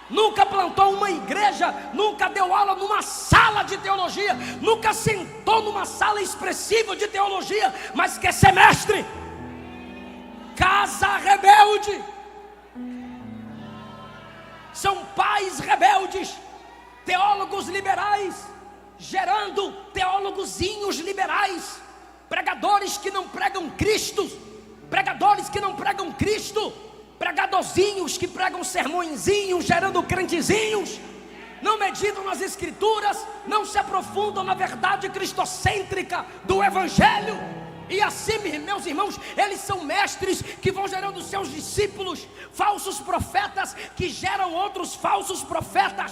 Nunca plantou uma igreja, nunca deu aula numa sala de teologia, nunca sentou numa sala expressiva de teologia, mas quer ser mestre. Casa rebelde. São pais rebeldes, teólogos liberais, gerando teólogozinhos liberais, pregadores que não pregam Cristo, pregadores que não pregam Cristo, pregadorzinhos que pregam sermõezinhos, gerando crentezinhos, não meditam nas escrituras, não se aprofundam na verdade cristocêntrica do evangelho. E assim, meus irmãos, eles são mestres que vão gerando seus discípulos, falsos profetas que geram outros falsos profetas.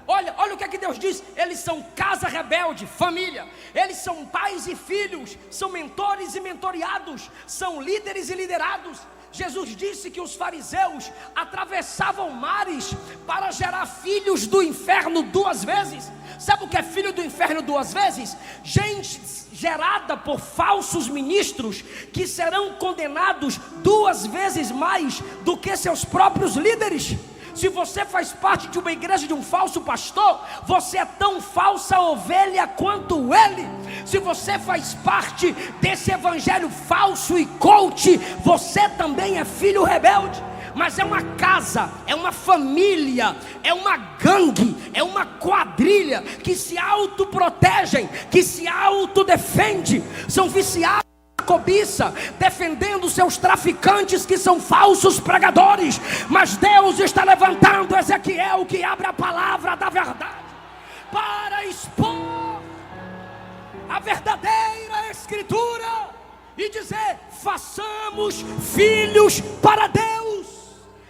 Olha o que é que Deus diz: eles são casa rebelde, família. Eles são pais e filhos, são mentores e mentoriados, são líderes e liderados. Jesus disse que os fariseus atravessavam mares para gerar filhos do inferno 2 vezes. Sabe o que é filho do inferno 2 vezes? Gente gerada por falsos ministros que serão condenados 2 vezes mais do que seus próprios líderes. Se você faz parte de uma igreja de um falso pastor, você é tão falsa ovelha quanto ele. Se você faz parte desse evangelho falso e coach, você também é filho rebelde. Mas é uma casa, é uma família, é uma gangue, é uma quadrilha que se autoprotegem, que se autodefende, são viciados cobiça, defendendo seus traficantes que são falsos pregadores. Mas Deus está levantando Ezequiel, que abre a palavra da verdade para expor a verdadeira escritura e dizer: façamos filhos para Deus,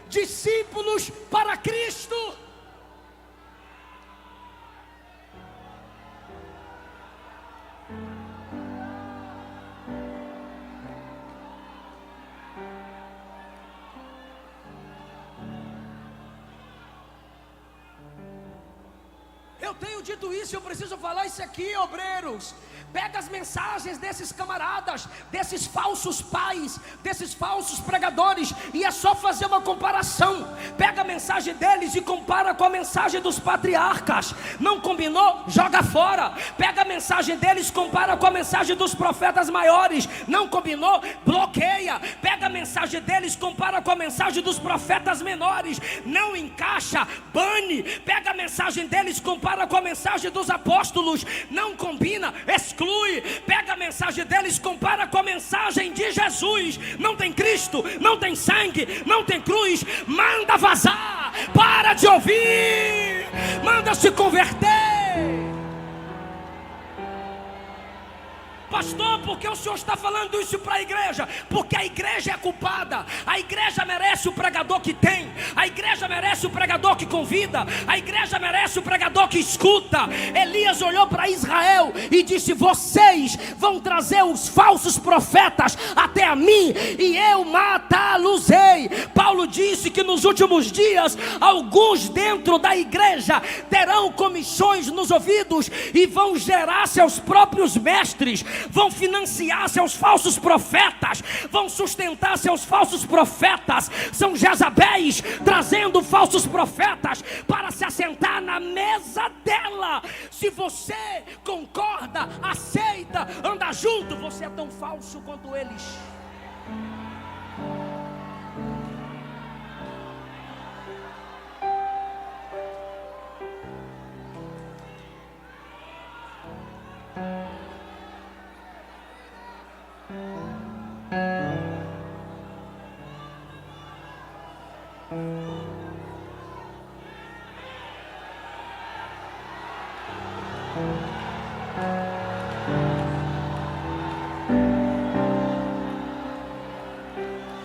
discípulos para Cristo. Eu tenho dito isso e eu preciso falar isso aqui, obreiros. Pega as mensagens desses camaradas, desses falsos pais, desses falsos pregadores, e é só fazer uma comparação. Pega a mensagem deles e compara com a mensagem dos patriarcas. Não combinou? Joga fora. Pega a mensagem deles, compara com a mensagem dos profetas maiores. Não combinou? Bloqueia. Pega a mensagem deles, compara com a mensagem dos profetas menores. Não encaixa, bane. Pega a mensagem deles, compara com a mensagem dos apóstolos. Não combina, exclui. Pega a mensagem deles, compara com a mensagem de Jesus. Não tem Cristo, não tem sangue, não tem cruz. Manda vazar, para de ouvir, manda se converter. Pastor, por que o senhor está falando isso para a igreja? Porque a igreja é culpada. A igreja merece o pregador que tem, a igreja merece o pregador que convida, a igreja merece o pregador que escuta. Elias olhou para Israel e disse: vocês vão trazer os falsos profetas até a mim e eu matá-los-ei. Paulo disse que nos últimos dias alguns dentro da igreja terão comissões nos ouvidos e vão gerar seus próprios mestres, vão financiar seus falsos profetas, vão sustentar seus falsos profetas. São Jezabéis trazendo falsos profetas para se assentar na mesa dela. Se você concorda, aceita, anda junto, você é tão falso quanto eles.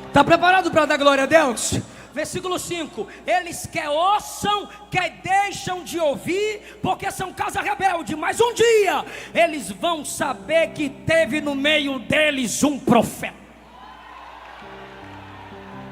Está preparado para dar glória a Deus? Versículo 5: eles quer ouçam, quer deixam de ouvir, porque são casa rebelde, mas um dia eles vão saber que teve no meio deles um profeta.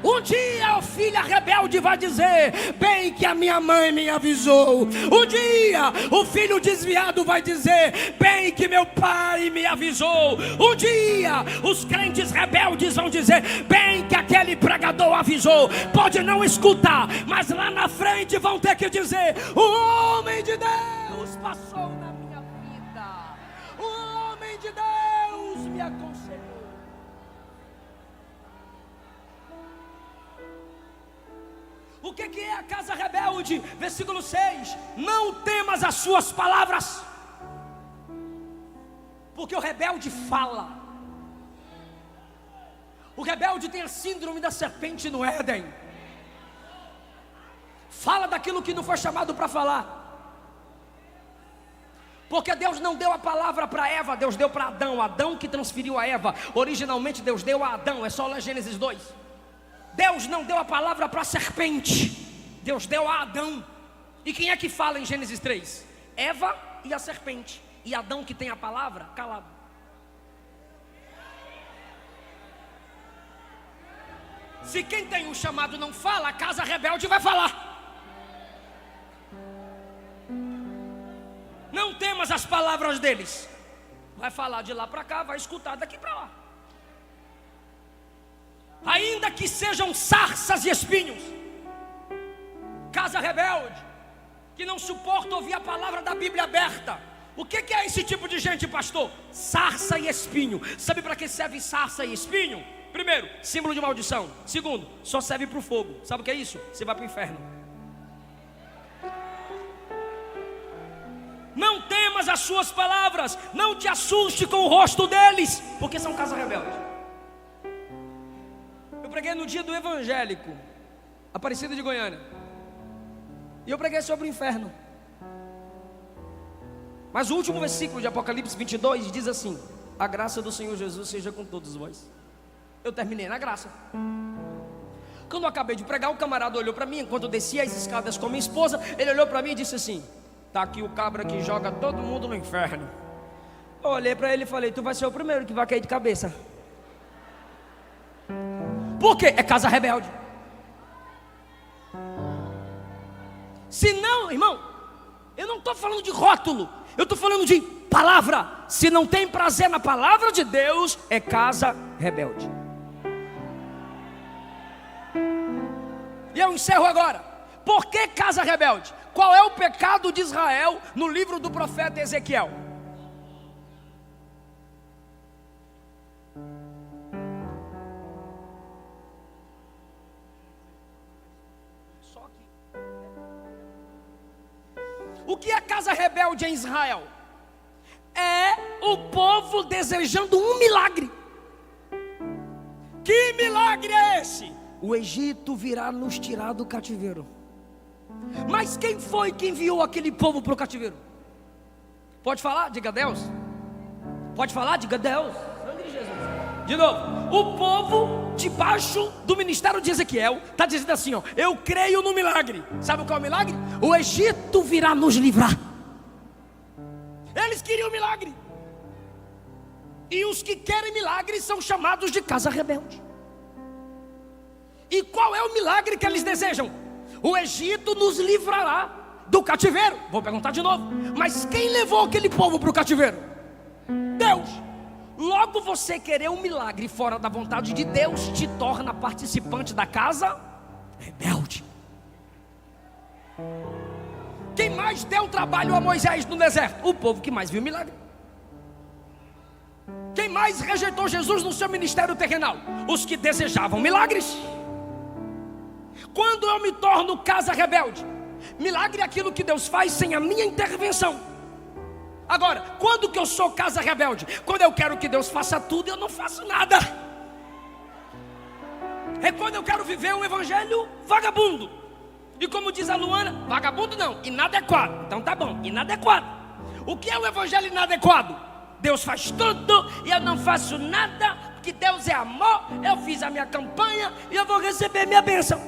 Um dia a filha rebelde vai dizer: bem que a minha mãe me avisou. Um dia o filho desviado vai dizer: bem que meu pai me avisou. Um dia os crentes rebeldes vão dizer: bem que aquele pregador avisou. Pode não escutar, mas lá na frente vão ter que dizer: o homem de Deus passou na minha vida, o homem de Deus me aconselhou. O que é a casa rebelde? Versículo 6: não temas as suas palavras, porque o rebelde fala. O rebelde tem a síndrome da serpente no Éden. Fala daquilo que não foi chamado para falar. Porque Deus não deu a palavra para Eva, Deus deu para Adão. Adão que transferiu a Eva. Originalmente Deus deu a Adão. É só ler Gênesis 2. Deus não deu a palavra para a serpente, Deus deu a Adão. E quem é que fala em Gênesis 3? Eva e a serpente. E Adão, que tem a palavra, calado. Se quem tem um chamado não fala, a casa rebelde vai falar. Não temas as palavras deles. Vai falar de lá para cá, vai escutar daqui para lá. Ainda que sejam sarças e espinhos. Casa rebelde, que não suporta ouvir a palavra da Bíblia aberta. O que é esse tipo de gente, pastor? Sarça e espinho. Sabe para que serve sarça e espinho? Primeiro, símbolo de maldição. Segundo, só serve para o fogo. Sabe o que é isso? Você vai para o inferno. Não temas as suas palavras, não te assuste com o rosto deles, porque são casa rebelde. Eu preguei no dia do evangélico, Aparecida de Goiânia, e eu preguei sobre o inferno. Mas o último versículo de Apocalipse 22 diz assim: a graça do Senhor Jesus seja com todos vós. Eu terminei na graça. Quando eu acabei de pregar, o camarada olhou para mim, enquanto eu descia as escadas com minha esposa, ele olhou para mim e disse assim: tá aqui o cabra que joga todo mundo no inferno. Eu olhei para ele e falei: tu vai ser o primeiro que vai cair de cabeça. Por quê? É casa rebelde. Se não, irmão, eu não estou falando de rótulo, eu estou falando de palavra. Se não tem prazer na palavra de Deus, é casa rebelde. E eu encerro agora. Por que casa rebelde? Qual é o pecado de Israel no livro do profeta Ezequiel? O que é casa rebelde em Israel? É o povo desejando um milagre. Que milagre é esse? O Egito virá nos tirar do cativeiro. Mas quem foi que enviou aquele povo para o cativeiro? Pode falar? Diga a Deus. Pode falar? Diga Deus. Sangue de Jesus. De novo, o povo debaixo do ministério de Ezequiel está dizendo assim, ó: eu creio no milagre. Sabe qual é o milagre? O Egito virá nos livrar. Eles queriam milagre. E os que querem milagre são chamados de casa rebelde. E qual é o milagre que eles desejam? O Egito nos livrará do cativeiro. Vou perguntar de novo: mas quem levou aquele povo para o cativeiro? Deus. Logo, você querer um milagre fora da vontade de Deus te torna participante da casa rebelde. Quem mais deu trabalho a Moisés no deserto? O povo que mais viu milagre. Quem mais rejeitou Jesus no seu ministério terrenal? Os que desejavam milagres. Quando eu me torno casa rebelde, milagre é aquilo que Deus faz sem a minha intervenção. Agora, quando que eu sou casa rebelde? Quando eu quero que Deus faça tudo e eu não faço nada. É quando eu quero viver um evangelho vagabundo. E como diz a Luana, vagabundo não, inadequado. Então tá bom, inadequado. O que é o evangelho inadequado? Deus faz tudo e eu não faço nada, porque Deus é amor. Eu fiz a minha campanha e eu vou receber minha bênção.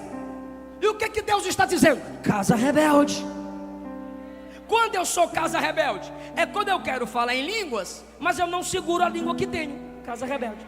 E o que Deus está dizendo? Casa rebelde. Quando eu sou casa rebelde? É quando eu quero falar em línguas, mas eu não seguro a língua que tenho. Casa rebelde.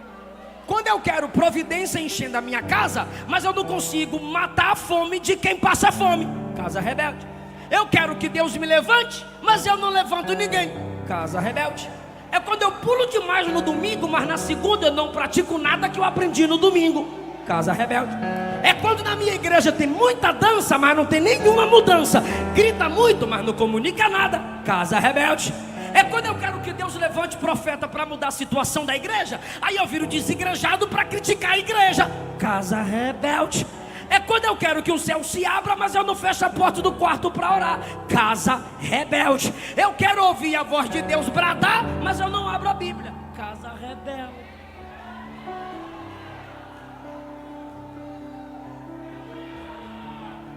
Quando eu quero providência enchendo a minha casa, mas eu não consigo matar a fome de quem passa fome. Casa rebelde. Eu quero que Deus me levante, mas eu não levanto ninguém. Casa rebelde. É quando eu pulo demais no domingo, mas na segunda eu não pratico nada que eu aprendi no domingo. Casa rebelde. É quando na minha igreja tem muita dança, mas não tem nenhuma mudança. Grita muito, mas não comunica nada. Casa rebelde. É quando eu quero que Deus levante profeta para mudar a situação da igreja, aí eu viro desigrejado para criticar a igreja. Casa rebelde. É quando eu quero que o céu se abra, mas eu não fecho a porta do quarto para orar. Casa rebelde. Eu quero ouvir a voz de Deus bradar, mas eu não abro a Bíblia. Casa rebelde.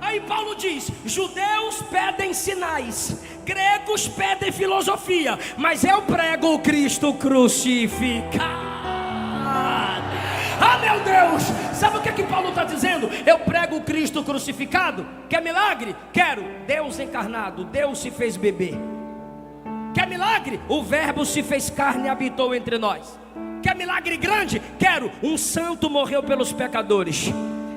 Aí Paulo diz: judeus pedem sinais, gregos pedem filosofia, mas eu prego o Cristo crucificado. Ah, meu Deus! Sabe o que Paulo está dizendo? Eu prego o Cristo crucificado. Quer milagre? Quero. Deus encarnado, Deus se fez bebê. Quer milagre? O verbo se fez carne e habitou entre nós. Quer milagre grande? Quero. Um santo morreu pelos pecadores.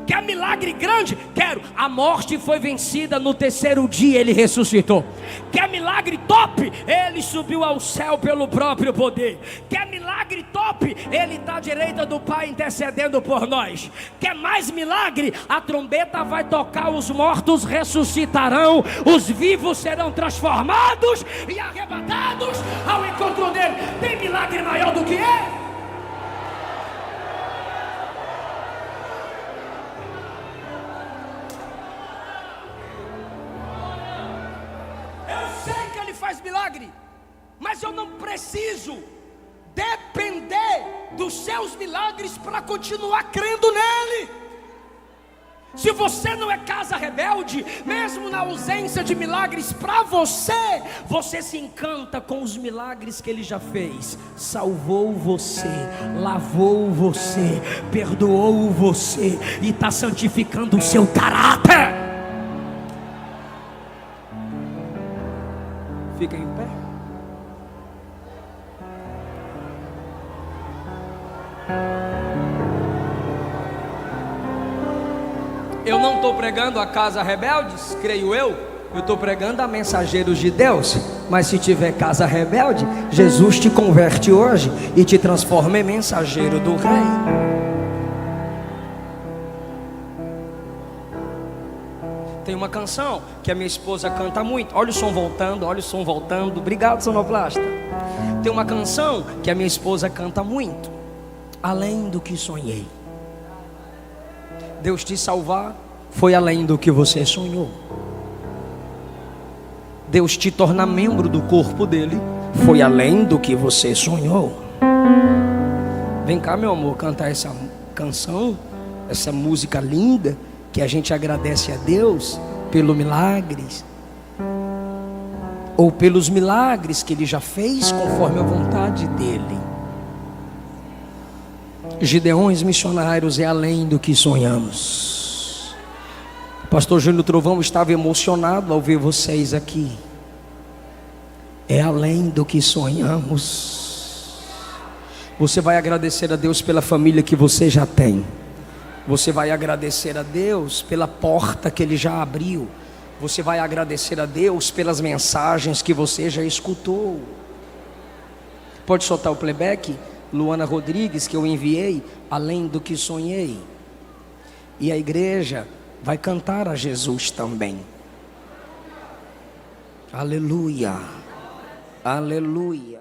Quer milagre grande? Quero. A morte foi vencida, no terceiro dia ele ressuscitou. Quer milagre top? Ele subiu ao céu pelo próprio poder. Quer milagre top? Ele está à direita do Pai intercedendo por nós. Quer mais milagre? A trombeta vai tocar, os mortos ressuscitarão, os vivos serão transformados e arrebatados ao encontro dele. Tem milagre maior do que ele? Faz milagre, mas eu não preciso depender dos seus milagres para continuar crendo nele. Se você não é casa rebelde, mesmo na ausência de milagres para você, você se encanta com os milagres que ele já fez. Salvou você, lavou você, perdoou você e está santificando o seu caráter. Fica em pé. Eu não estou pregando a casa rebeldes, creio eu. Eu estou pregando a mensageiros de Deus. Mas se tiver casa rebelde, Jesus te converte hoje e te transforma em mensageiro do Rei. Tem uma canção que a minha esposa canta muito. Olha o som voltando, olha o som voltando. Obrigado, sonoplasta. Tem uma canção que a minha esposa canta muito. Além do que sonhei. Deus te salvar foi além do que você sonhou. Deus te tornar membro do corpo dele foi além do que você sonhou. Vem cá, meu amor, cantar essa canção, essa música linda, que a gente agradece a Deus pelo milagres. ou pelos milagres que Ele já fez conforme a vontade dEle. Gideões missionários é além do que sonhamos. Pastor Júnior Trovão estava emocionado ao ver vocês aqui. É além do que sonhamos. Você vai agradecer a Deus pela família que você já tem. Você vai agradecer a Deus pela porta que Ele já abriu. Você vai agradecer a Deus pelas mensagens que você já escutou. Pode soltar o playback? Luana Rodrigues, que eu enviei, além do que sonhei. E a igreja vai cantar a Jesus também. Aleluia, aleluia.